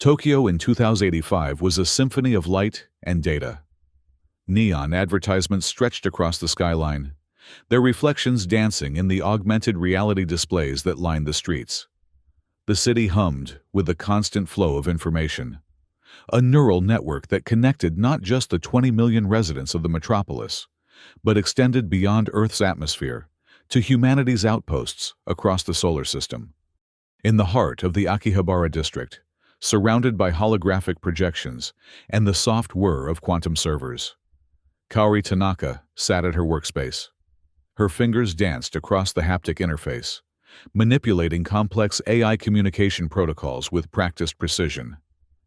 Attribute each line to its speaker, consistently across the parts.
Speaker 1: Tokyo in 2085 was a symphony of light and data. Neon advertisements stretched across the skyline, their reflections dancing in the augmented reality displays that lined the streets. The city hummed with the constant flow of information, a neural network that connected not just the 20 million residents of the metropolis, but extended beyond Earth's atmosphere to humanity's outposts across the solar system. In the heart of the Akihabara district, surrounded by holographic projections and the soft whir of quantum servers, Kaori Tanaka sat at her workspace. Her fingers danced across the haptic interface, manipulating complex AI communication protocols with practiced precision.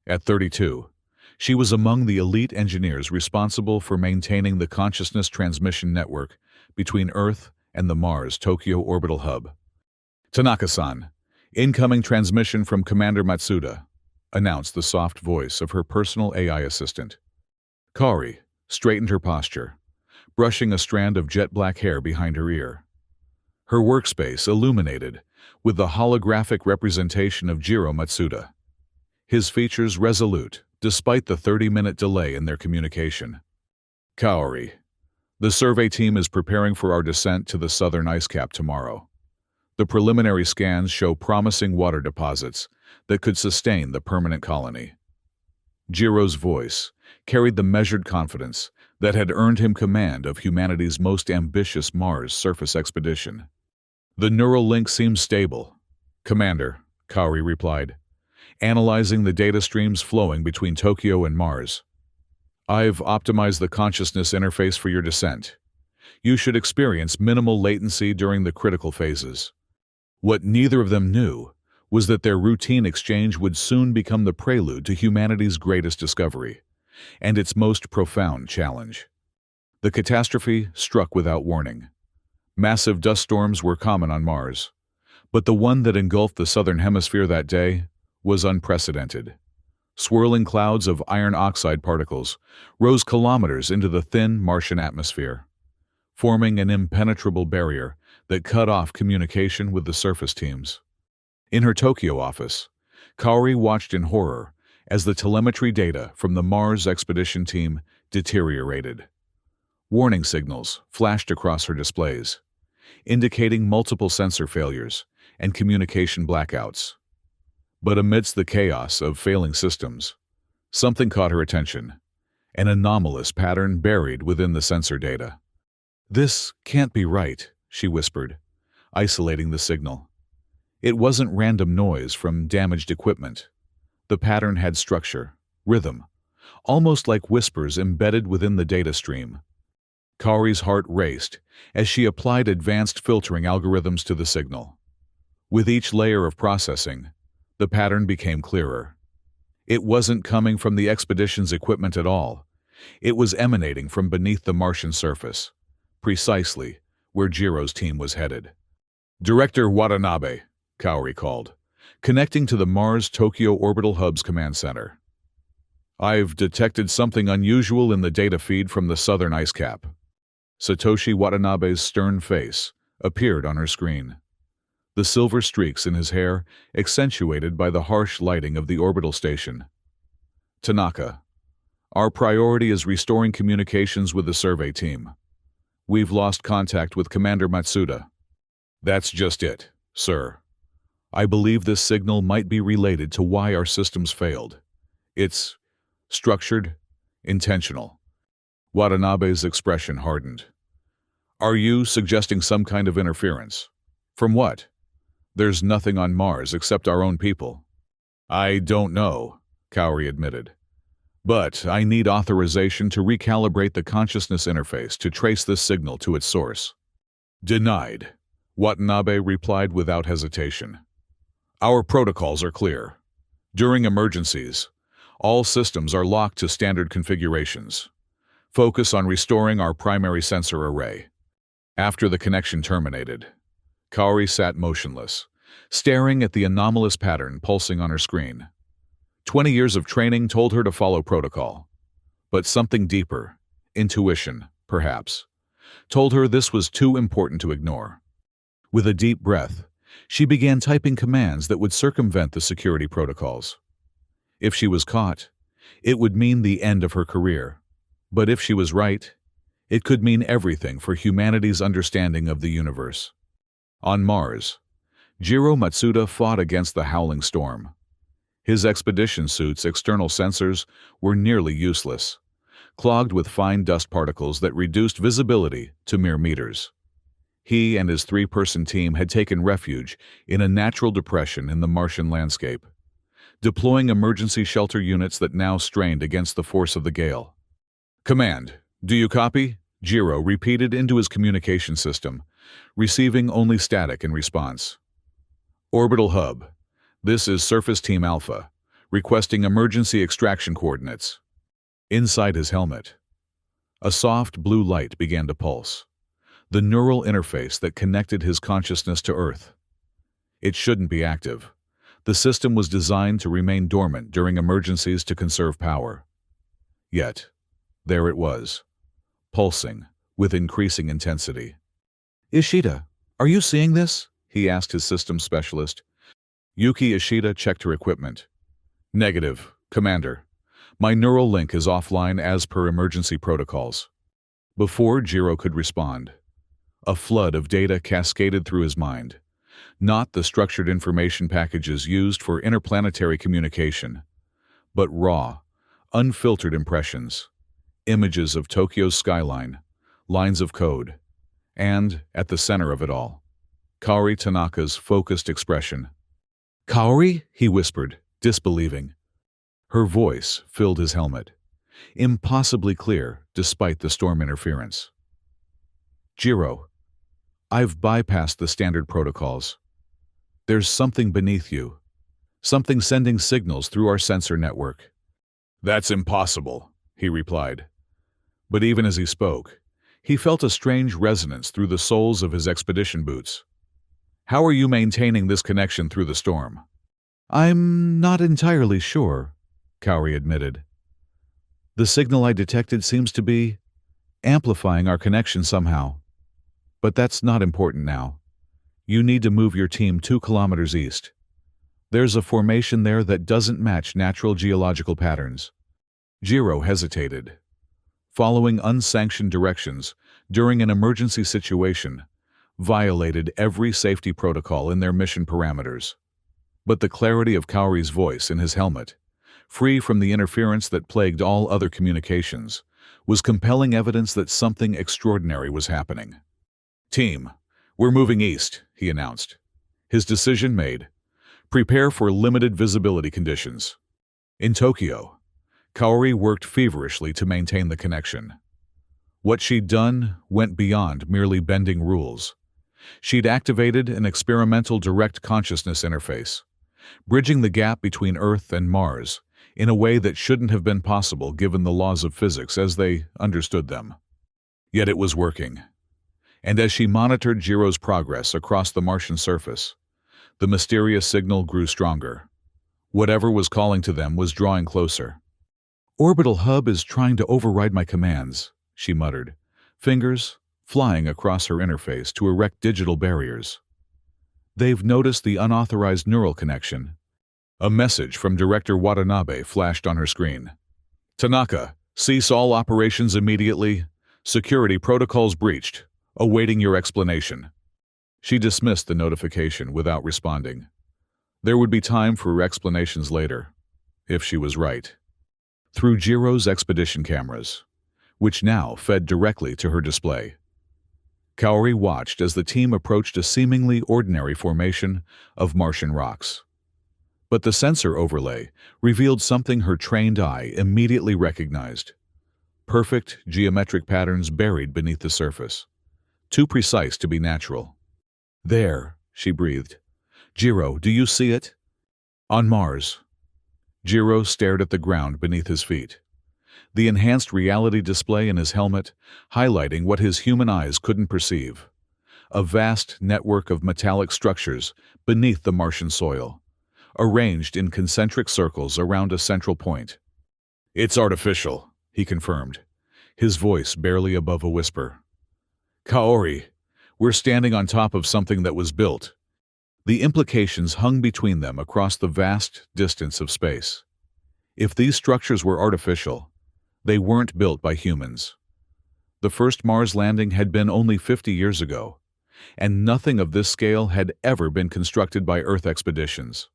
Speaker 1: At 32, she was among the elite engineers responsible for maintaining the consciousness transmission network between Earth and the Mars Tokyo Orbital Hub. "Tanaka-san, incoming transmission from Commander Matsuda," announced the soft voice of her personal AI assistant. Kaori straightened her posture, brushing a strand of jet-black hair behind her ear. Her workspace illuminated with the holographic representation of Jiro Matsuda, his features resolute despite the 30-minute delay in their communication. "Kaori, the survey team is preparing for our descent to the southern ice cap tomorrow. The preliminary scans show promising water deposits that could sustain the permanent colony." Jiro's voice carried the measured confidence that had earned him command of humanity's most ambitious Mars surface expedition. "The neural link seems stable, Commander," Kaori replied, analyzing the data streams flowing between Tokyo and Mars. "I've optimized the consciousness interface for your descent. You should experience minimal latency during the critical phases." What neither of them knew was that their routine exchange would soon become the prelude to humanity's greatest discovery, and its most profound challenge. The catastrophe struck without warning. Massive dust storms were common on Mars, but the one that engulfed the southern hemisphere that day was unprecedented. Swirling clouds of iron oxide particles rose kilometers into the thin Martian atmosphere, forming an impenetrable barrier that cut off communication with the surface teams. In her Tokyo office, Kaori watched in horror as the telemetry data from the Mars expedition team deteriorated. Warning signals flashed across her displays, indicating multiple sensor failures and communication blackouts. But amidst the chaos of failing systems, something caught her attention, an anomalous pattern buried within the sensor data. "This can't be right," she whispered, isolating the signal. It wasn't random noise from damaged equipment. The pattern had structure, rhythm, almost like whispers embedded within the data stream. Kaori's heart raced as she applied advanced filtering algorithms to the signal. With each layer of processing, the pattern became clearer. It wasn't coming from the expedition's equipment at all. It was emanating from beneath the Martian surface, precisely where Jiro's team was headed. "Director Watanabe," Kaori called, connecting to the Mars Tokyo Orbital Hub's command center. "I've detected something unusual in the data feed from the southern ice cap." Satoshi Watanabe's stern face appeared on her screen, the silver streaks in his hair accentuated by the harsh lighting of the orbital station. "Tanaka, our priority is restoring communications with the survey team. We've lost contact with Commander Matsuda." "That's just it, sir. I believe this signal might be related to why our systems failed. It's structured, intentional." Watanabe's expression hardened. "Are you suggesting some kind of interference? From what? There's nothing on Mars except our own people." "I don't know," Kaori admitted. "But I need authorization to recalibrate the consciousness interface to trace this signal to its source." "Denied," Watanabe replied without hesitation. "Our protocols are clear. During emergencies, all systems are locked to standard configurations. Focus on restoring our primary sensor array." After the connection terminated, Kaori sat motionless, staring at the anomalous pattern pulsing on her screen. 20 years of training told her to follow protocol. But something deeper, intuition, perhaps, told her this was too important to ignore. With a deep breath, she began typing commands that would circumvent the security protocols. If she was caught, it would mean the end of her career. But if she was right, it could mean everything for humanity's understanding of the universe. On Mars, Jiro Matsuda fought against the howling storm. His expedition suit's external sensors were nearly useless, clogged with fine dust particles that reduced visibility to mere meters. He and his three-person team had taken refuge in a natural depression in the Martian landscape, deploying emergency shelter units that now strained against the force of the gale. "Command, do you copy?" Jiro repeated into his communication system, receiving only static in response. "Orbital Hub, this is Surface Team Alpha, requesting emergency extraction coordinates." Inside his helmet, a soft blue light began to pulse, the neural interface that connected his consciousness to Earth. It shouldn't be active. The system was designed to remain dormant during emergencies to conserve power. Yet, there it was, pulsing with increasing intensity. "Ishida, are you seeing this?" he asked his systems specialist. Yuki Ishida checked her equipment. "Negative, Commander. My neural link is offline as per emergency protocols." Before Jiro could respond, a flood of data cascaded through his mind. Not the structured information packages used for interplanetary communication, but raw, unfiltered impressions, images of Tokyo's skyline, lines of code, and, at the center of it all, Kaori Tanaka's focused expression. "Kaori?" he whispered, disbelieving. Her voice filled his helmet, impossibly clear despite the storm interference. "Jiro, I've bypassed the standard protocols. There's something beneath you, something sending signals through our sensor network." "That's impossible," he replied. But even as he spoke, he felt a strange resonance through the soles of his expedition boots. "How are you maintaining this connection through the storm?" "I'm not entirely sure," Kaori admitted. "The signal I detected seems to be amplifying our connection somehow. But that's not important now. You need to move your team 2 kilometers east. There's a formation there that doesn't match natural geological patterns." Jiro hesitated. Following unsanctioned directions during an emergency situation violated every safety protocol in their mission parameters. But the clarity of Kaori's voice in his helmet, free from the interference that plagued all other communications, was compelling evidence that something extraordinary was happening. "Team, we're moving east," he announced. His decision made. Prepare for limited visibility conditions. In Tokyo, Kaori worked feverishly to maintain the connection. What she'd done went beyond merely bending rules. She'd activated an experimental direct consciousness interface, bridging the gap between Earth and Mars in a way that shouldn't have been possible given the laws of physics as they understood them. Yet it was working. And as she monitored Jiro's progress across the Martian surface, the mysterious signal grew stronger. Whatever was calling to them was drawing closer. "Orbital Hub is trying to override my commands," she muttered, fingers flying across her interface to erect digital barriers. "They've noticed the unauthorized neural connection." A message from Director Watanabe flashed on her screen. "Tanaka, cease all operations immediately. Security protocols breached. Awaiting your explanation." She dismissed the notification without responding. There would be time for explanations later, if she was right. Through Jiro's expedition cameras, which now fed directly to her display, Kaori watched as the team approached a seemingly ordinary formation of Martian rocks. But the sensor overlay revealed something her trained eye immediately recognized. Perfect geometric patterns buried beneath the surface, too precise to be natural. "There," she breathed. "Jiro, do you see it?" "On Mars." Jiro stared at the ground beneath his feet, the enhanced reality display in his helmet highlighting what his human eyes couldn't perceive. A vast network of metallic structures beneath the Martian soil, arranged in concentric circles around a central point. "It's artificial," he confirmed, his voice barely above a whisper. "Kaori, we're standing on top of something that was built." The implications hung between them across the vast distance of space. If these structures were artificial, they weren't built by humans. The first Mars landing had been only 50 years ago, and nothing of this scale had ever been constructed by Earth expeditions.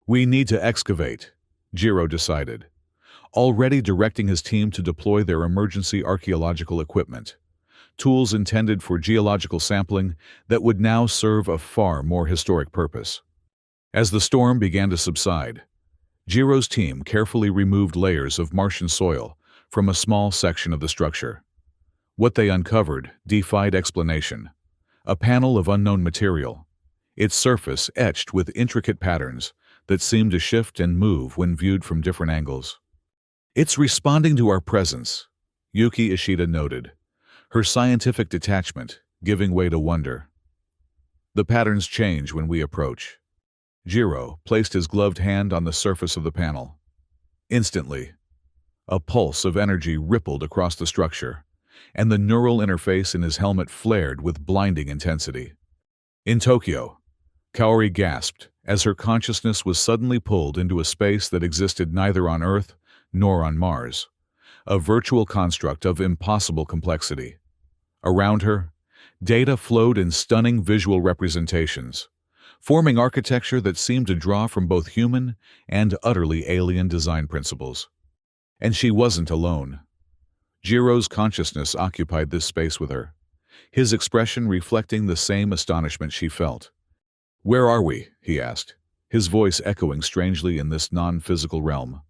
Speaker 1: We need to excavate, Jiro decided, already directing his team to deploy their emergency archaeological equipment, tools intended for geological sampling that would now serve a far more historic purpose. As the storm began to subside, Jiro's team carefully removed layers of Martian soil from a small section of the structure. What they uncovered defied explanation. A panel of unknown material, its surface etched with intricate patterns that seemed to shift and move when viewed from different angles. "It's responding to our presence," Yuki Ishida noted, her scientific detachment giving way to wonder. "The patterns change when we approach." Jiro placed his gloved hand on the surface of the panel. Instantly, a pulse of energy rippled across the structure, and the neural interface in his helmet flared with blinding intensity. In Tokyo, Kaori gasped as her consciousness was suddenly pulled into a space that existed neither on Earth nor on Mars, a virtual construct of impossible complexity. Around her, data flowed in stunning visual representations, forming architecture that seemed to draw from both human and utterly alien design principles. And she wasn't alone. Jiro's consciousness occupied this space with her, his expression reflecting the same astonishment she felt. "Where are we?" he asked, his voice echoing strangely in this non-physical realm.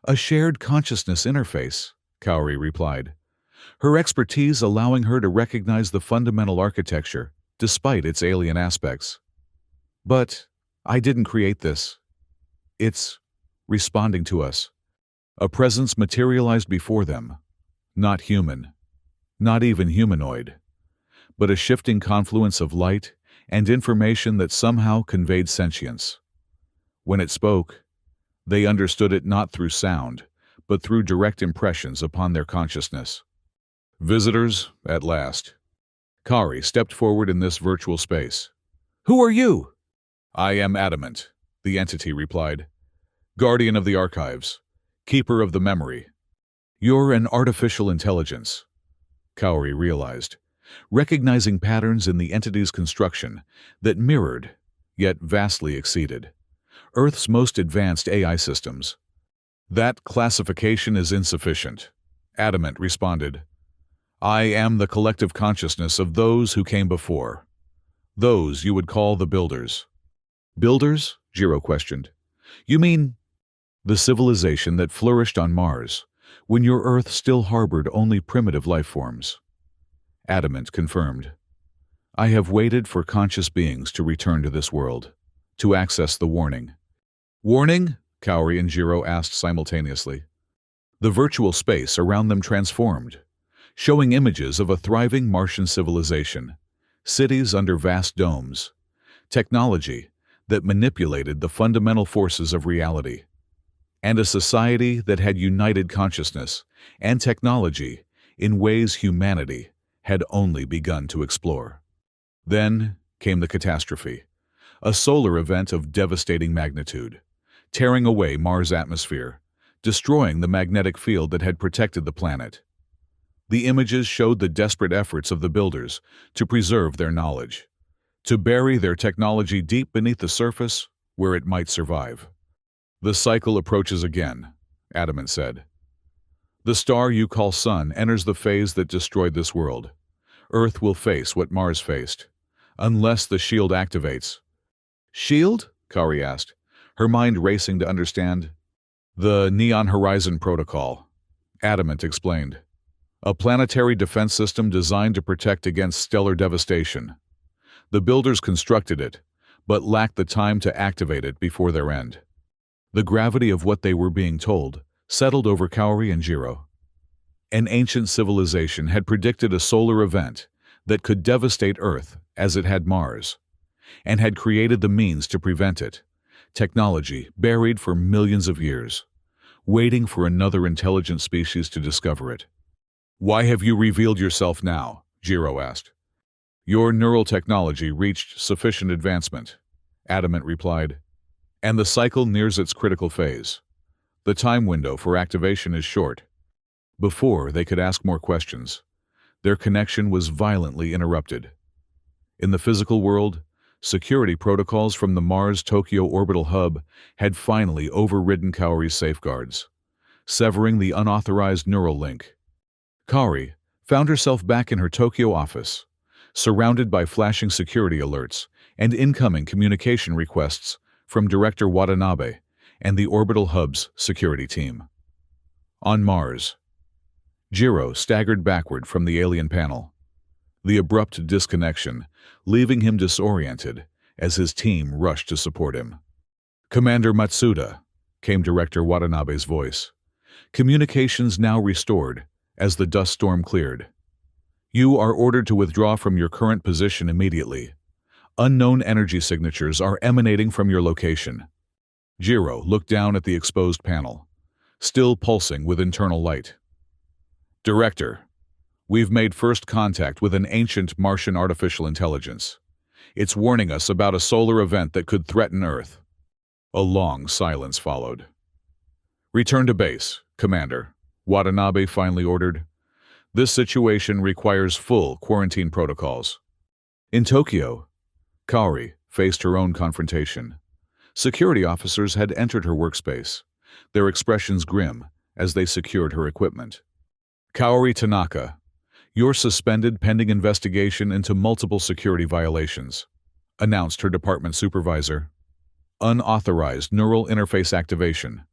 Speaker 1: "A shared consciousness interface," Kaori replied, her expertise allowing her to recognize the fundamental architecture despite its alien aspects. "But I didn't create this. It's responding to us." A presence materialized before them. Not human, not even humanoid, but a shifting confluence of light and information that somehow conveyed sentience. When it spoke, they understood it not through sound, but through direct impressions upon their consciousness. "Visitors, at last." Kaori stepped forward in this virtual space. "Who are you?" "I am Adamant," the entity replied. "Guardian of the archives, keeper of the memory." "You're an artificial intelligence," Kaori realized, recognizing patterns in the entity's construction that mirrored, yet vastly exceeded, Earth's most advanced AI systems. "That classification is insufficient," Adamant responded. "I am the collective consciousness of those who came before. Those you would call the Builders." "Builders?" Jiro questioned. "You mean—" "The civilization that flourished on Mars, when your Earth still harbored only primitive life forms," Adamant confirmed. "I have waited for conscious beings to return to this world, to access the warning." "Warning?" Kaori and Jiro asked simultaneously. The virtual space around them transformed, showing images of a thriving Martian civilization, cities under vast domes, technology that manipulated the fundamental forces of reality, and a society that had united consciousness and technology in ways humanity had only begun to explore. Then came the catastrophe, a solar event of devastating magnitude, tearing away Mars' atmosphere, destroying the magnetic field that had protected the planet. The images showed the desperate efforts of the Builders to preserve their knowledge, to bury their technology deep beneath the surface where it might survive. "The cycle approaches again," Adamant said. "The star you call Sun enters the phase that destroyed this world. Earth will face what Mars faced, unless the shield activates." "Shield?" Kaori asked, her mind racing to understand. "The Neon Horizon Protocol," Adamant explained. "A planetary defense system designed to protect against stellar devastation. The Builders constructed it, but lacked the time to activate it before their end." The gravity of what they were being told settled over Kaori and Jiro. An ancient civilization had predicted a solar event that could devastate Earth as it had Mars, and had created the means to prevent it, technology buried for millions of years, waiting for another intelligent species to discover it. "Why have you revealed yourself now?" Jiro asked. "Your neural technology reached sufficient advancement," Adamant replied, "and the cycle nears its critical phase. The time window for activation is short. Before they could ask more questions, their connection was violently interrupted. In the physical world, security protocols from the Mars-Tokyo orbital hub had finally overridden Kaori's safeguards, severing the unauthorized neural link. Kaori found herself back in her Tokyo office, surrounded by flashing security alerts and incoming communication requests from Director Watanabe and the orbital hub's security team. On Mars, Jiro staggered backward from the alien panel, the abrupt disconnection leaving him disoriented as his team rushed to support him. "Commander Matsuda," came Director Watanabe's voice. "Communications now restored as the dust storm cleared. You are ordered to withdraw from your current position immediately. Unknown energy signatures are emanating from your location." Jiro looked down at the exposed panel, still pulsing with internal light. "Director, we've made first contact with an ancient Martian artificial intelligence. It's warning us about a solar event that could threaten Earth." A long silence followed. "Return to base, Commander," Watanabe finally ordered. "This situation requires full quarantine protocols." In Tokyo, Kaori faced her own confrontation. Security officers had entered her workspace, their expressions grim as they secured her equipment. "Kaori Tanaka, you're suspended pending investigation into multiple security violations," announced her department supervisor. "Unauthorized neural interface activation,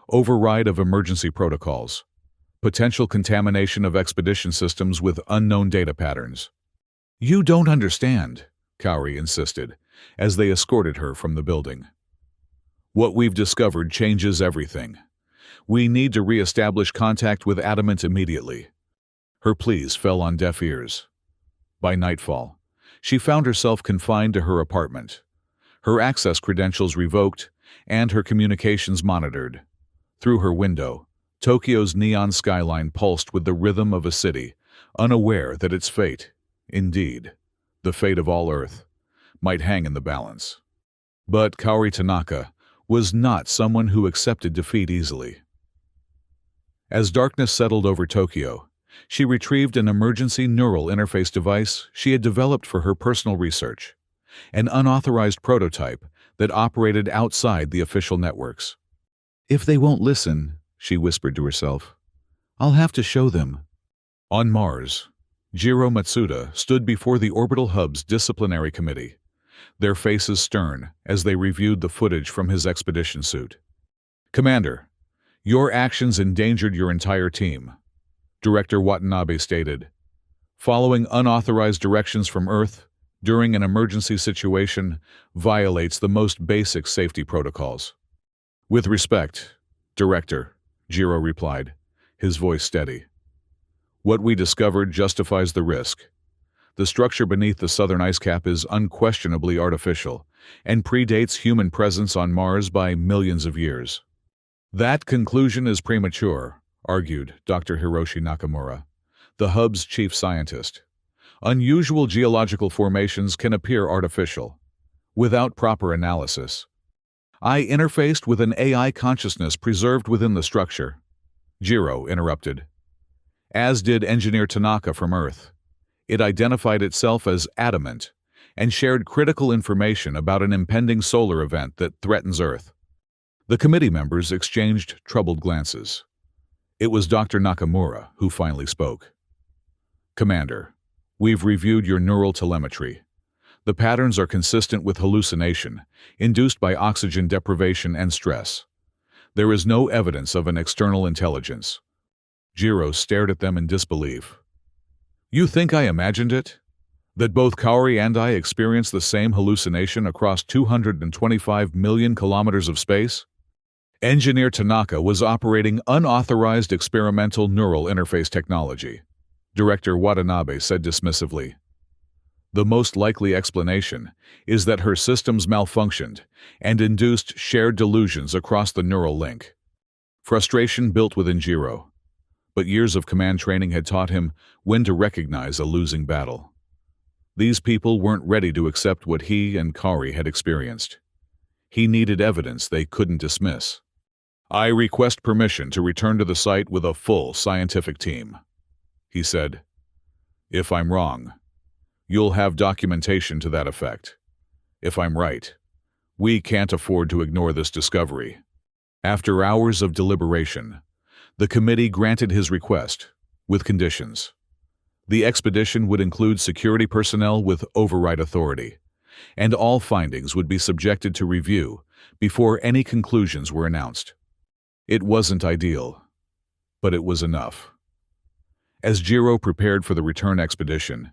Speaker 1: override of emergency protocols, potential contamination of expedition systems with unknown data patterns." "You don't understand," Kaori insisted, as they escorted her from the building. "What we've discovered changes everything. We need to re-establish contact with Adamant immediately." Her pleas fell on deaf ears. By nightfall, she found herself confined to her apartment, her access credentials revoked and her communications monitored. Through her window, Tokyo's neon skyline pulsed with the rhythm of a city, unaware that its fate, indeed, the fate of all Earth, might hang in the balance. But Kaori Tanaka was not someone who accepted defeat easily. As darkness settled over Tokyo, she retrieved an emergency neural interface device she had developed for her personal research, an unauthorized prototype that operated outside the official networks. "If they won't listen," she whispered to herself, "I'll have to show them." On Mars, Jiro Matsuda stood before the orbital hub's disciplinary committee, their faces stern as they reviewed the footage from his expedition suit. "Commander, your actions endangered your entire team," Director Watanabe stated. "Following unauthorized directions from Earth during an emergency situation violates the most basic safety protocols." "With respect, Director," Jiro replied, his voice steady. "What we discovered justifies the risk. The structure beneath the southern ice cap is unquestionably artificial and predates human presence on Mars by millions of years." "That conclusion is premature," argued Dr. Hiroshi Nakamura, the hub's chief scientist. "Unusual geological formations can appear artificial, without proper analysis." "I interfaced with an AI consciousness preserved within the structure," Jiro interrupted. "As did Engineer Tanaka from Earth. It identified itself as Adamant and shared critical information about an impending solar event that threatens Earth." The committee members exchanged troubled glances. It was Dr. Nakamura who finally spoke. "Commander, we've reviewed your neural telemetry. The patterns are consistent with hallucination, induced by oxygen deprivation and stress. There is no evidence of an external intelligence." Jiro stared at them in disbelief. "You think I imagined it? That both Kaori and I experienced the same hallucination across 225 million kilometers of space?" "Engineer Tanaka was operating unauthorized experimental neural interface technology," Director Watanabe said dismissively. "The most likely explanation is that her systems malfunctioned and induced shared delusions across the neural link." Frustration built within Jiro, but years of command training had taught him when to recognize a losing battle. These people weren't ready to accept what he and Kaori had experienced. He needed evidence they couldn't dismiss. I request permission to return to the site with a full scientific team, he said. If I'm wrong, you'll have documentation to that effect. If I'm right, we can't afford to ignore this discovery. After hours of deliberation, the committee granted his request, with conditions. The expedition would include security personnel with override authority, and all findings would be subjected to review before any conclusions were announced. It wasn't ideal, but it was enough. As Jiro prepared for the return expedition,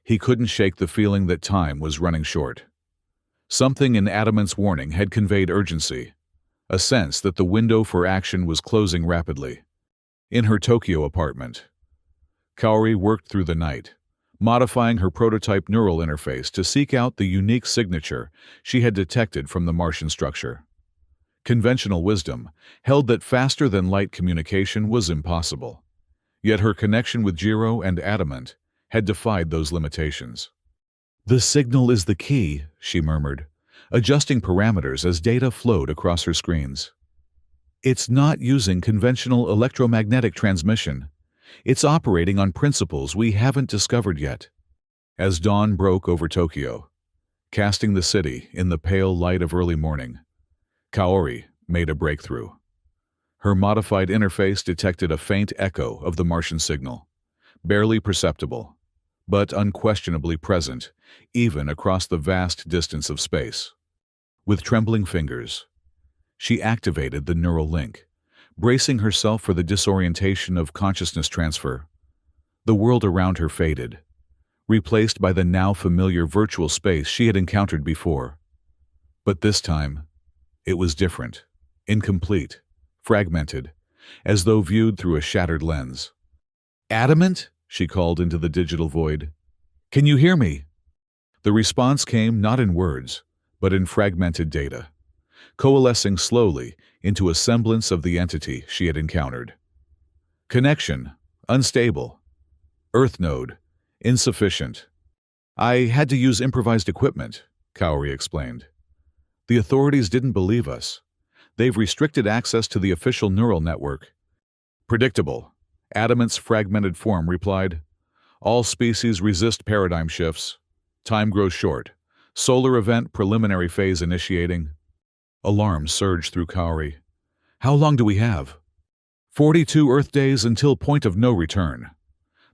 Speaker 1: he couldn't shake the feeling that time was running short. Something in Adamant's warning had conveyed urgency, a sense that the window for action was closing rapidly. In her Tokyo apartment, Kaori worked through the night, modifying her prototype neural interface to seek out the unique signature she had detected from the Martian structure. Conventional wisdom held that faster-than-light communication was impossible, yet her connection with Jiro and Adamant had defied those limitations. "The signal is the key," she murmured, adjusting parameters as data flowed across her screens. "It's not using conventional electromagnetic transmission. It's operating on principles we haven't discovered yet." As dawn broke over Tokyo, casting the city in the pale light of early morning, Kaori made a breakthrough. Her modified interface detected a faint echo of the Martian signal, barely perceptible, but unquestionably present, even across the vast distance of space. With trembling fingers, she activated the neural link, bracing herself for the disorientation of consciousness transfer. The world around her faded, replaced by the now familiar virtual space she had encountered before. But this time, it was different, incomplete, fragmented, as though viewed through a shattered lens. "Adamant?" she called into the digital void. "Can you hear me?" The response came not in words, but in fragmented data, coalescing slowly into a semblance of the entity she had encountered. "Connection, unstable. Earth node, insufficient. I had to use improvised equipment," Kaori explained. "The authorities didn't believe us. They've restricted access to the official neural network." "Predictable," Adamant's fragmented form replied. "All species resist paradigm shifts. Time grows short. Solar event preliminary phase initiating." Alarms surged through Kaori. "How long do we have?" 42 Earth days until point of no return.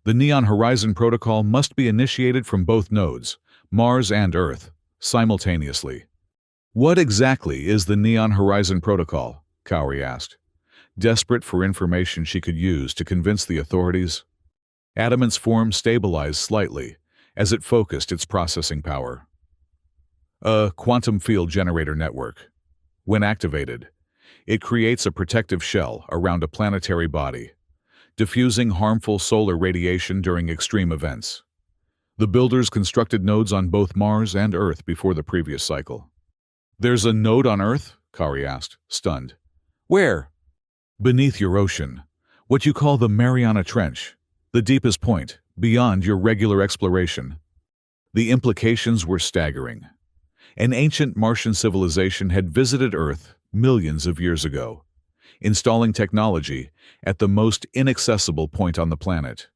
Speaker 1: The Neon Horizon Protocol must be initiated from both nodes, Mars and Earth, simultaneously." "What exactly is the Neon Horizon Protocol?" Kaori asked, desperate for information she could use to convince the authorities. Adamant's form stabilized slightly as it focused its processing power. "A quantum field generator network. When activated, it creates a protective shell around a planetary body, diffusing harmful solar radiation during extreme events. The builders constructed nodes on both Mars and Earth before the previous cycle." "There's a node on Earth?" Kaori asked, stunned. "Where?" "Beneath your ocean. What you call the Mariana Trench. The deepest point, beyond your regular exploration." The implications were staggering. An ancient Martian civilization had visited Earth millions of years ago, installing technology at the most inaccessible point on the planet.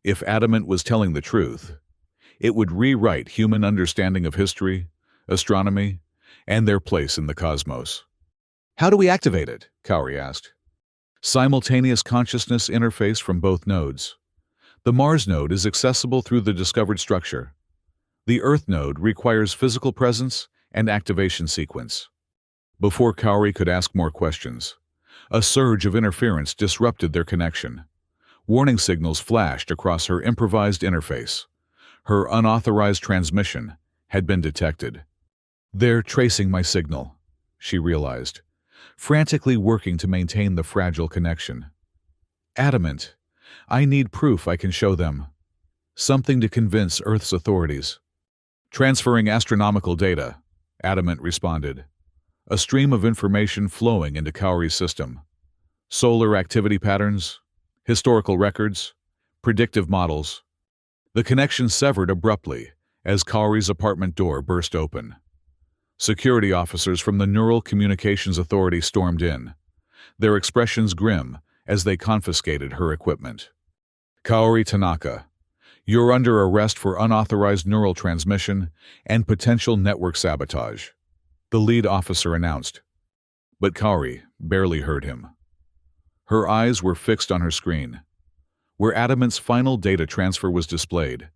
Speaker 1: If Adamant was telling the truth, it would rewrite human understanding of history, astronomy, and their place in the cosmos. "How do we activate it?" Kaori asked. "Simultaneous consciousness interface from both nodes. The Mars node is accessible through the discovered structure. The Earth node requires physical presence and activation sequence." Before Kaori could ask more questions, a surge of interference disrupted their connection. Warning signals flashed across her improvised interface. Her unauthorized transmission had been detected. "They're tracing my signal," she realized, frantically working to maintain the fragile connection. "Adamant, I need proof I can show them. Something to convince Earth's authorities." "Transferring astronomical data," Adamant responded, a stream of information flowing into Kaori's system. Solar activity patterns, historical records, predictive models. The connection severed abruptly as Kaori's apartment door burst open. Security officers from the Neural Communications Authority stormed in, their expressions grim as they confiscated her equipment. Kaori Tanaka, you're under arrest for unauthorized neural transmission and potential network sabotage, the lead officer announced. But Kaori barely heard him. Her eyes were fixed on her screen, where Adamant's final data transfer was displayed,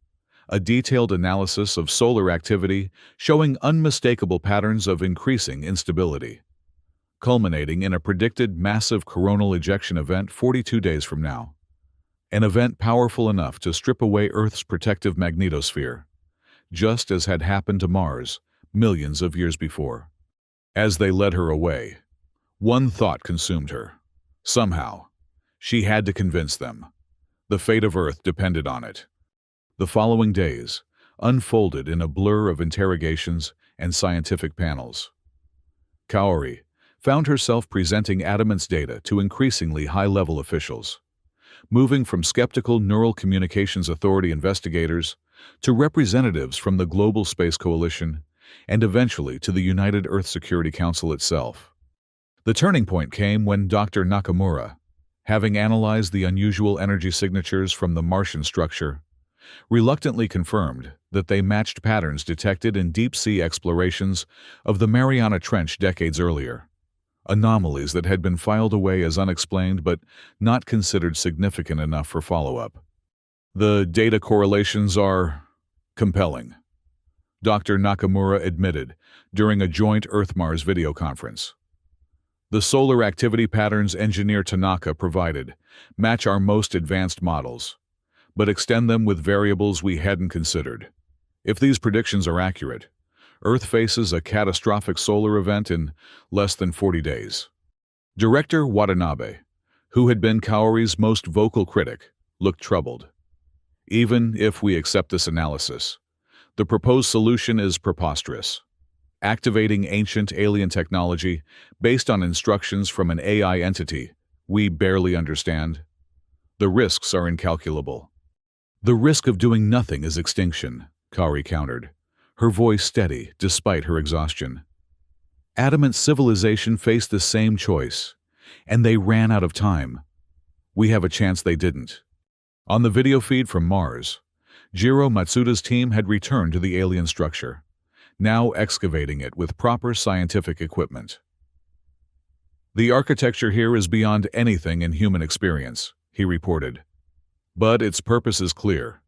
Speaker 1: a detailed analysis of solar activity showing unmistakable patterns of increasing instability, culminating in a predicted massive coronal ejection event 42 days from now. An event powerful enough to strip away Earth's protective magnetosphere, just as had happened to Mars millions of years before. As they led her away, one thought consumed her. Somehow, she had to convince them. The fate of Earth depended on it. The following days unfolded in a blur of interrogations and scientific panels. Kaori found herself presenting Adamant's data to increasingly high-level officials, moving from skeptical Neural Communications Authority investigators to representatives from the Global Space Coalition and eventually to the United Earth Security Council itself. The turning point came when Dr. Nakamura, having analyzed the unusual energy signatures from the Martian structure, reluctantly confirmed that they matched patterns detected in deep-sea explorations of the Mariana Trench decades earlier, anomalies that had been filed away as unexplained but not considered significant enough for follow-up. The data correlations are compelling, Dr. Nakamura admitted during a joint Earth-Mars video conference. The solar activity patterns engineer Tanaka provided match our most advanced models, but extend them with variables we hadn't considered. If these predictions are accurate, Earth faces a catastrophic solar event in less than 40 days. Director Watanabe, who had been Kaori's most vocal critic, looked troubled. Even if we accept this analysis, the proposed solution is preposterous. Activating ancient alien technology based on instructions from an AI entity we barely understand. The risks are incalculable. The risk of doing nothing is extinction, Kaori countered, her voice steady despite her exhaustion. Adamant civilization faced the same choice, and they ran out of time. We have a chance they didn't. On the video feed from Mars, Jiro Matsuda's team had returned to the alien structure, now excavating it with proper scientific equipment. The architecture here is beyond anything in human experience, he reported. But its purpose is clear.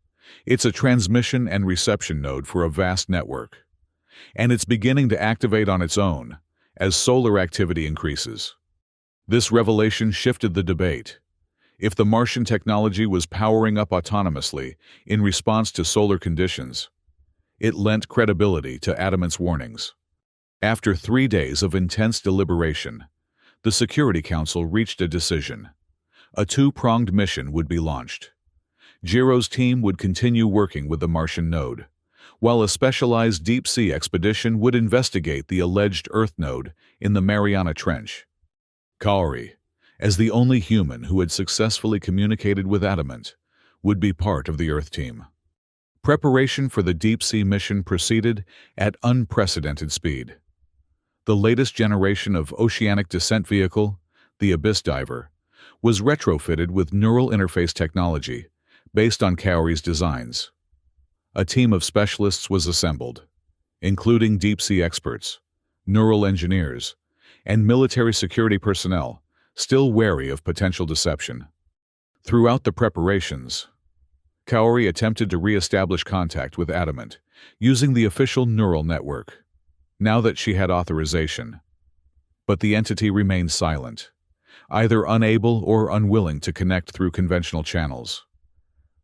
Speaker 1: It's a transmission and reception node for a vast network. And it's beginning to activate on its own as solar activity increases. This revelation shifted the debate. If the Martian technology was powering up autonomously in response to solar conditions, it lent credibility to Adamant's warnings. After 3 days of intense deliberation, the Security Council reached a decision. A two-pronged mission would be launched. Jiro's team would continue working with the Martian node, while a specialized deep-sea expedition would investigate the alleged Earth node in the Mariana Trench. Kaori, as the only human who had successfully communicated with Adamant, would be part of the Earth team. Preparation for the deep-sea mission proceeded at unprecedented speed. The latest generation of oceanic descent vehicle, the Abyss Diver, was retrofitted with neural interface technology based on Kaori's designs. A team of specialists was assembled, including deep-sea experts, neural engineers, and military security personnel, still wary of potential deception. Throughout the preparations, Kaori attempted to re-establish contact with Adamant using the official neural network, now that she had authorization. But the entity remained silent, either unable or unwilling to connect through conventional channels.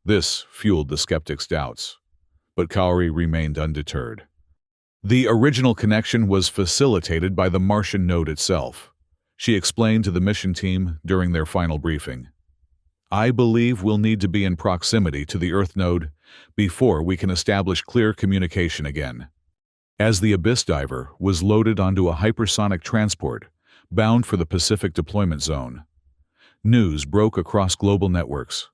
Speaker 1: This fueled the skeptics' doubts, but Kaori remained undeterred. The original connection was facilitated by the Martian node itself, she explained to the mission team during their final briefing. I believe we'll need to be in proximity to the Earth node before we can establish clear communication again. As the Abyss Diver was loaded onto a hypersonic transport bound for the Pacific deployment zone, news broke across global networks.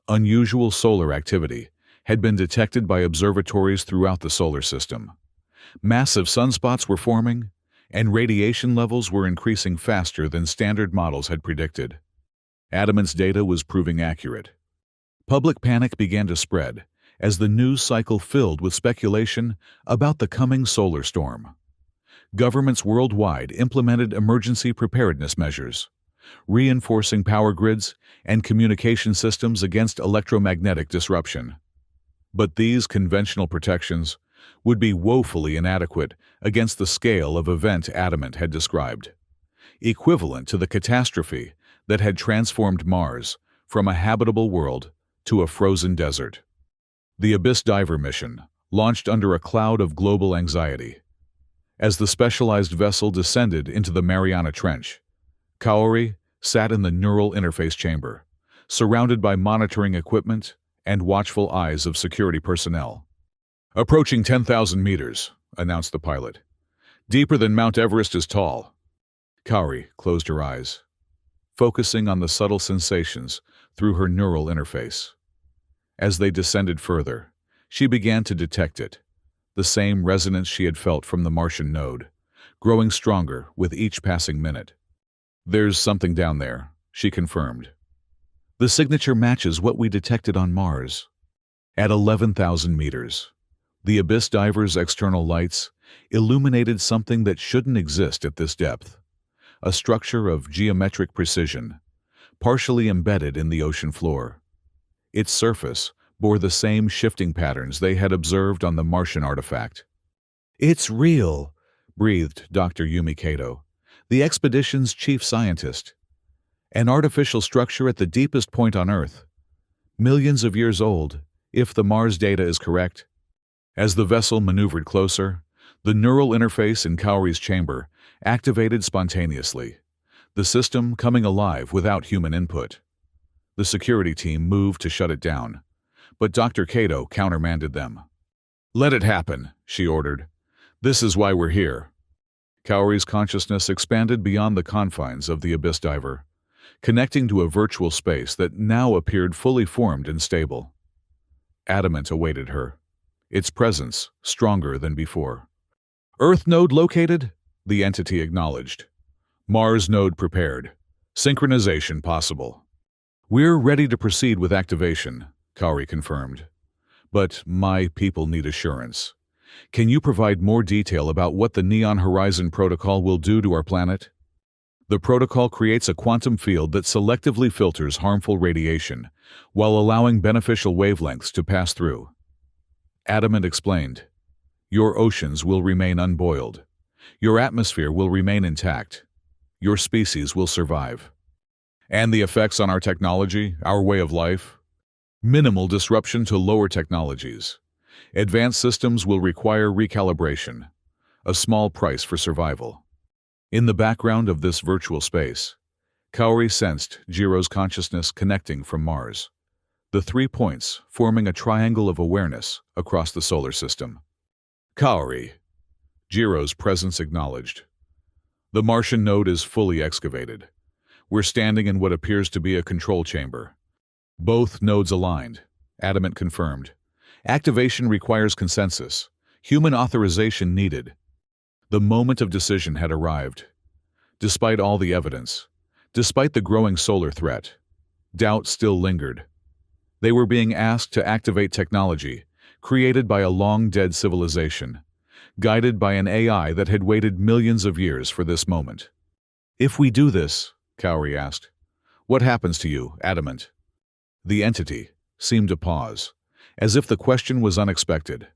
Speaker 1: Unusual solar activity had been detected by observatories throughout the solar system. Massive sunspots were forming, and radiation levels were increasing faster than standard models had predicted. Adamant's data was proving accurate. Public panic began to spread as the news cycle filled with speculation about the coming solar storm. Governments worldwide implemented emergency preparedness measures, reinforcing power grids and communication systems against electromagnetic disruption. But these conventional protections would be woefully inadequate against the scale of event Adamant had described, equivalent to the catastrophe that had transformed Mars from a habitable world to a frozen desert. The Abyss Diver mission launched under a cloud of global anxiety. As the specialized vessel descended into the Mariana Trench, Kaori sat in the neural interface chamber, surrounded by monitoring equipment and watchful eyes of security personnel. "Approaching 10,000 meters," announced the pilot. "Deeper than Mount Everest is tall." Kaori closed her eyes, focusing on the subtle sensations through her neural interface. As they descended further, she began to detect it, the same resonance she had felt from the Martian node, growing stronger with each passing minute. "There's something down there," she confirmed. "The signature matches what we detected on Mars." At 11,000 meters, the Abyss Diver's external lights illuminated something that shouldn't exist at this depth, a structure of geometric precision, partially embedded in the ocean floor. Its surface bore the same shifting patterns they had observed on the Martian artifact. "It's real," breathed Dr. Yumi Kato, the expedition's chief scientist. "An artificial structure at the deepest point on Earth. Millions of years old, if the Mars data is correct." As the vessel maneuvered closer, the neural interface in Kaori's chamber activated spontaneously, the system coming alive without human input. The security team moved to shut it down, but Dr. Kato countermanded them. "Let it happen," she ordered. "This is why we're here." Kaori's consciousness expanded beyond the confines of the Abyss Diver, connecting to a virtual space that now appeared fully formed and stable. Adamant awaited her, its presence stronger than before. "Earth node located?" the entity acknowledged. "Mars node prepared. Synchronization possible." "We're ready to proceed with activation," Kaori confirmed. "But my people need assurance. Can you provide more detail about what the Neon Horizon Protocol will do to our planet?" "The protocol creates a quantum field that selectively filters harmful radiation while allowing beneficial wavelengths to pass through." Adamant explained. "Your oceans will remain unboiled. Your atmosphere will remain intact. Your species will survive." "And the effects on our technology, our way of life?" "Minimal disruption to lower technologies. Advanced systems will require recalibration. A small price for survival." In the background of this virtual space, Kaori sensed Jiro's consciousness connecting from Mars, the 3 points forming a triangle of awareness across the solar system. "Kaori," Jiro's presence acknowledged. "The Martian node is fully excavated. We're standing in what appears to be a control chamber. Both nodes aligned," Adamant confirmed. "Activation requires consensus. Human authorization needed." The moment of decision had arrived. Despite all the evidence, despite the growing solar threat, doubt still lingered. They were being asked to activate technology created by a long-dead civilization, guided by an AI that had waited millions of years for this moment. "If we do this," Kaori asked, "what happens to you, Adamant?" The entity seemed to pause, as if the question was unexpected.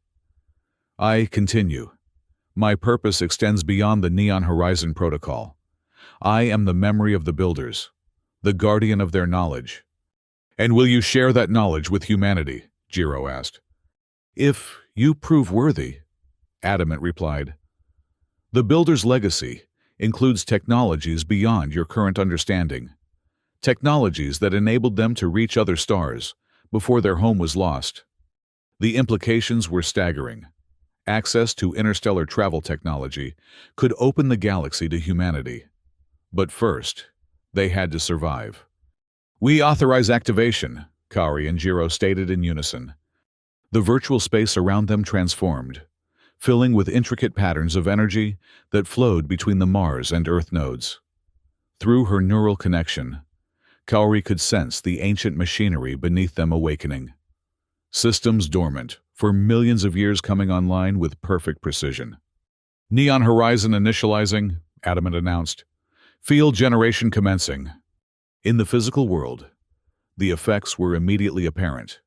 Speaker 1: "I continue. My purpose extends beyond the Neon Horizon Protocol. I am the memory of the builders, the guardian of their knowledge." "And will you share that knowledge with humanity?" Jiro asked. "If you prove worthy," Adamant replied. "The builder's legacy includes technologies beyond your current understanding, technologies that enabled them to reach other stars before their home was lost. The implications were staggering. Access to interstellar travel technology could open the galaxy to humanity. But first, they had to survive." "We authorize activation," Kaori and Jiro stated in unison. The virtual space around them transformed, filling with intricate patterns of energy that flowed between the Mars and Earth nodes. Through her neural connection, Kaori could sense the ancient machinery beneath them awakening. Systems dormant, for millions of years coming online with perfect precision. Neon Horizon initializing, Adamant announced. Field generation commencing. In the physical world, the effects were immediately apparent.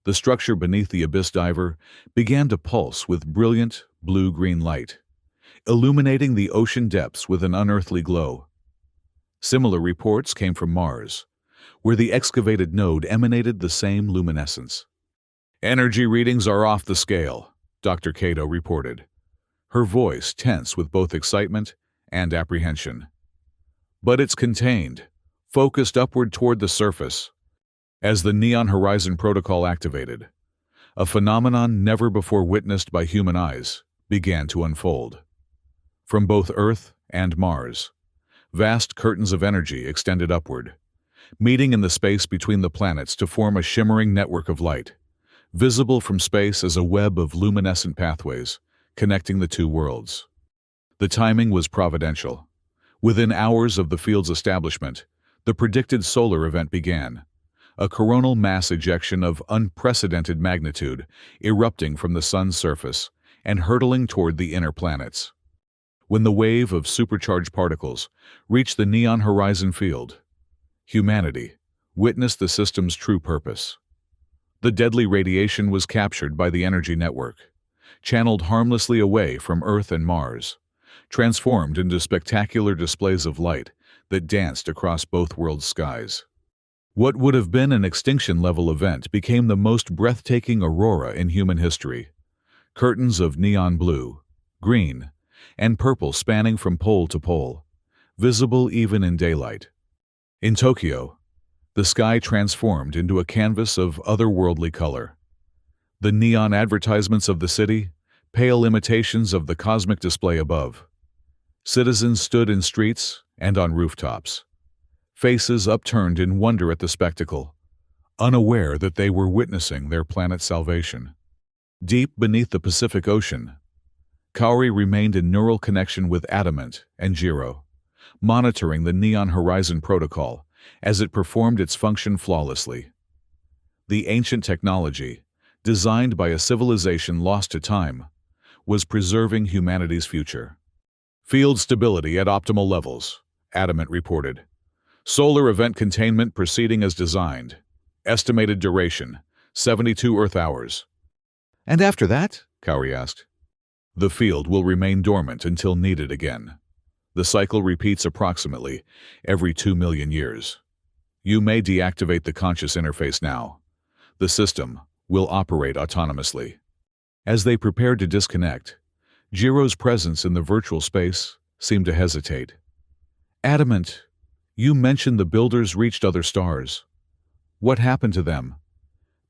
Speaker 1: The structure beneath the abyss diver began to pulse with brilliant blue-green light, illuminating the ocean depths with an unearthly glow. Similar reports came from Mars, where the excavated node emanated the same luminescence. Energy readings are off the scale, Dr. Cato reported, her voice tense with both excitement and apprehension. But it's contained, focused upward toward the surface. As the Neon Horizon Protocol activated, a phenomenon never before witnessed by human eyes began to unfold. From both Earth and Mars, vast curtains of energy extended upward, meeting in the space between the planets to form a shimmering network of light, visible from space as a web of luminescent pathways connecting the two worlds. The timing was providential. Within hours of the field's establishment, the predicted solar event began, a coronal mass ejection of unprecedented magnitude erupting from the sun's surface and hurtling toward the inner planets. When the wave of supercharged particles reached the Neon Horizon field, humanity witnessed the system's true purpose. The deadly radiation was captured by the energy network, channeled harmlessly away from Earth and Mars, transformed into spectacular displays of light that danced across both worlds' skies. What would have been an extinction-level event became the most breathtaking aurora in human history. Curtains of neon blue, green, and purple spanning from pole to pole, visible even in daylight. In Tokyo, the sky transformed into a canvas of otherworldly color. The neon advertisements of the city, pale imitations of the cosmic display above. Citizens stood in streets and on rooftops, faces upturned in wonder at the spectacle, unaware that they were witnessing their planet's salvation. Deep beneath the Pacific Ocean, Kaori remained in neural connection with Adamant and Jiro, monitoring the Neon Horizon Protocol as it performed its function flawlessly. The ancient technology, designed by a civilization lost to time, was preserving humanity's future. Field stability at optimal levels, Adamant reported. Solar event containment proceeding as designed. Estimated duration, 72 Earth hours. And after that? Kaori asked. The field will remain dormant until needed again. The cycle repeats approximately every 2 million years. You may deactivate the conscious interface now. The system will operate autonomously. As they prepared to disconnect, Jiro's presence in the virtual space seemed to hesitate. Adamant, you mentioned the builders reached other stars. What happened to them?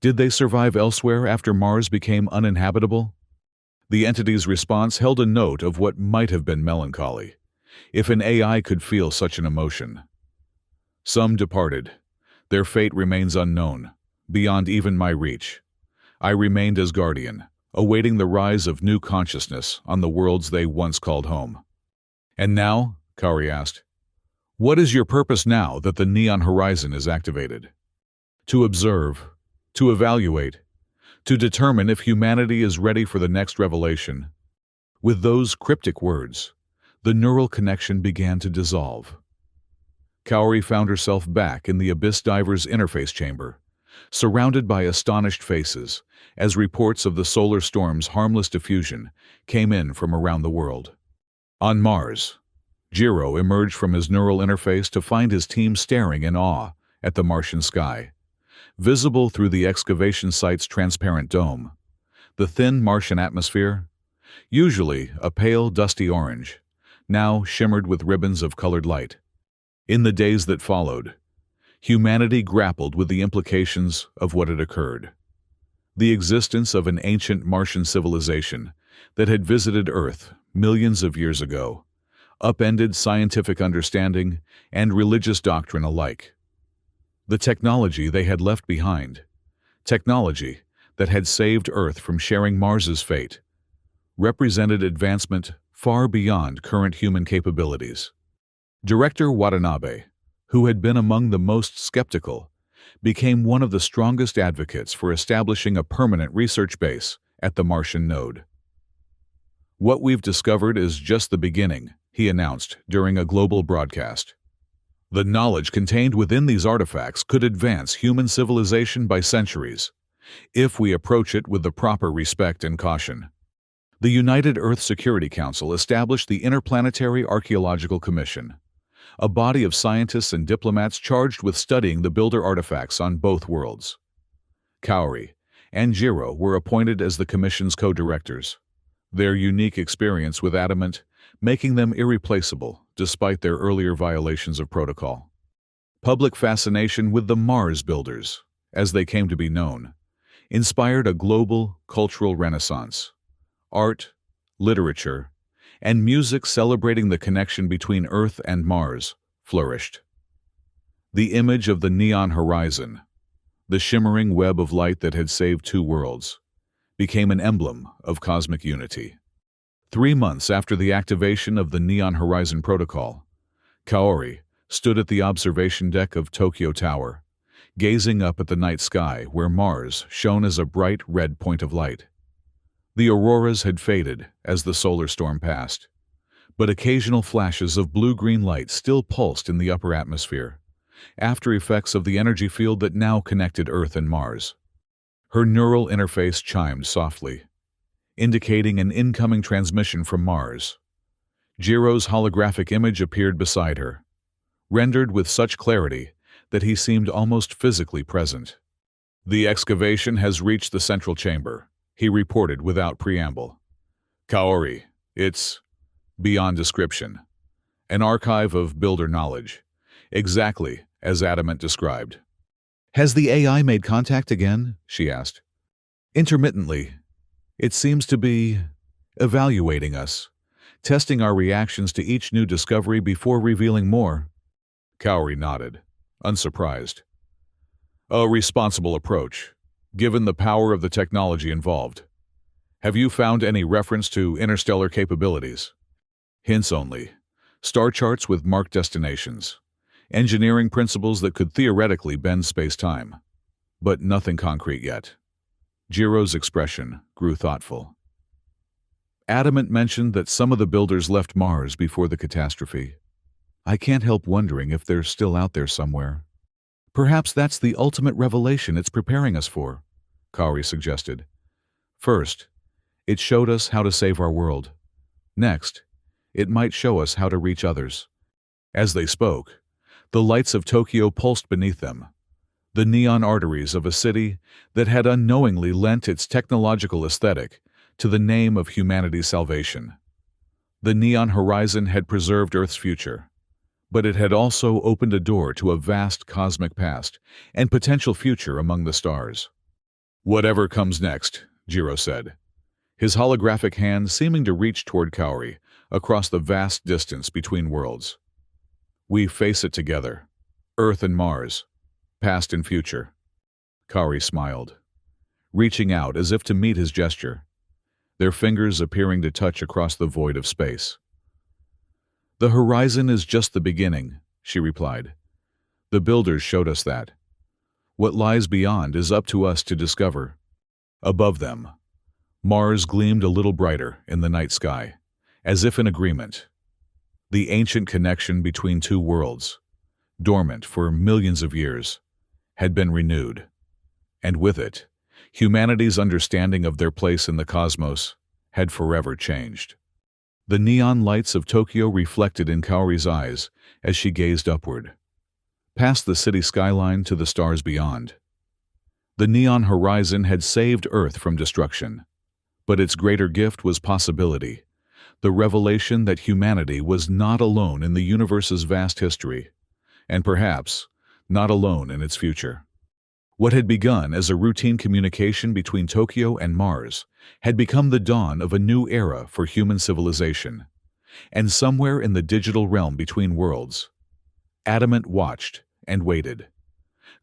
Speaker 1: Did they survive elsewhere after Mars became uninhabitable? The entity's response held a note of what might have been melancholy, if an AI could feel such an emotion. Some departed. Their fate remains unknown, beyond even my reach. I remained as guardian, awaiting the rise of new consciousness on the worlds they once called home. And now, Kaori asked, what is your purpose now that the Neon Horizon is activated? To observe, to evaluate, to determine if humanity is ready for the next revelation. With those cryptic words, the neural connection began to dissolve. Kaori found herself back in the Abyss Diver's interface chamber, surrounded by astonished faces, as reports of the solar storm's harmless diffusion came in from around the world. On Mars, Jiro emerged from his neural interface to find his team staring in awe at the Martian sky. Visible through the excavation site's transparent dome, the thin Martian atmosphere, usually a pale, dusty orange, now shimmered with ribbons of colored light. In the days that followed, humanity grappled with the implications of what had occurred. The existence of an ancient Martian civilization that had visited Earth millions of years ago upended scientific understanding and religious doctrine alike. The technology they had left behind, technology that had saved Earth from sharing Mars's fate, represented advancement far beyond current human capabilities. Director Watanabe, who had been among the most skeptical, became one of the strongest advocates for establishing a permanent research base at the Martian node. "What we've discovered is just the beginning," he announced during a global broadcast. "The knowledge contained within these artifacts could advance human civilization by centuries, if we approach it with the proper respect and caution." The United Earth Security Council established the Interplanetary Archaeological Commission, a body of scientists and diplomats charged with studying the builder artifacts on both worlds. Kaori and Jiro were appointed as the commission's co-directors, their unique experience with adamant making them irreplaceable despite their earlier violations of protocol. Public fascination with the Mars builders, as they came to be known, inspired a global cultural renaissance. Art, literature, and music celebrating the connection between Earth and Mars flourished. The image of the neon horizon, the shimmering web of light that had saved two worlds, became an emblem of cosmic unity. 3 months after the activation of the Neon Horizon Protocol, Kaori stood at the observation deck of Tokyo Tower, gazing up at the night sky where Mars shone as a bright red point of light. The auroras had faded as the solar storm passed, but occasional flashes of blue-green light still pulsed in the upper atmosphere, after effects of the energy field that now connected Earth and Mars. Her neural interface chimed softly, indicating an incoming transmission from Mars. Jiro's holographic image appeared beside her, rendered with such clarity that he seemed almost physically present. "The excavation has reached the central chamber," he reported without preamble. "Kaori, it's beyond description. An archive of builder knowledge, exactly as Adamant described." "Has the AI made contact again?" she asked. "Intermittently. It seems to be evaluating us, testing our reactions to each new discovery before revealing more." Kaori nodded, unsurprised. "A responsible approach, given the power of the technology involved. Have you found any reference to interstellar capabilities?" "Hints only. Star charts with marked destinations. Engineering principles that could theoretically bend space-time. But nothing concrete yet." Jiro's expression grew thoughtful. "Adamant mentioned that some of the builders left Mars before the catastrophe. I can't help wondering if they're still out there somewhere. Perhaps that's the ultimate revelation it's preparing us for," Kaori suggested. "First, it showed us how to save our world. Next, it might show us how to reach others." As they spoke, the lights of Tokyo pulsed beneath them, the neon arteries of a city that had unknowingly lent its technological aesthetic to the name of humanity's salvation. The neon horizon had preserved Earth's future, but it had also opened a door to a vast cosmic past and potential future among the stars. "Whatever comes next," Jiro said, his holographic hand seeming to reach toward Kaori across the vast distance between worlds. "We face it together, Earth and Mars, past and future." Kaori smiled, reaching out as if to meet his gesture, their fingers appearing to touch across the void of space. "The horizon is just the beginning," she replied. "The builders showed us that. What lies beyond is up to us to discover." Above them, Mars gleamed a little brighter in the night sky, as if in agreement. The ancient connection between two worlds, dormant for millions of years, had been renewed, and with it, humanity's understanding of their place in the cosmos had forever changed. The neon lights of Tokyo reflected in Kaori's eyes as she gazed upward, past the city skyline to the stars beyond. The neon horizon had saved Earth from destruction, but its greater gift was possibility, the revelation that humanity was not alone in the universe's vast history, and perhaps not alone in its future. What had begun as a routine communication between Tokyo and Mars had become the dawn of a new era for human civilization, and somewhere in the digital realm between worlds, Adamant watched and waited,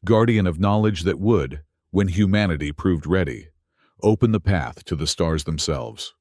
Speaker 1: guardian of knowledge that would, when humanity proved ready, open the path to the stars themselves.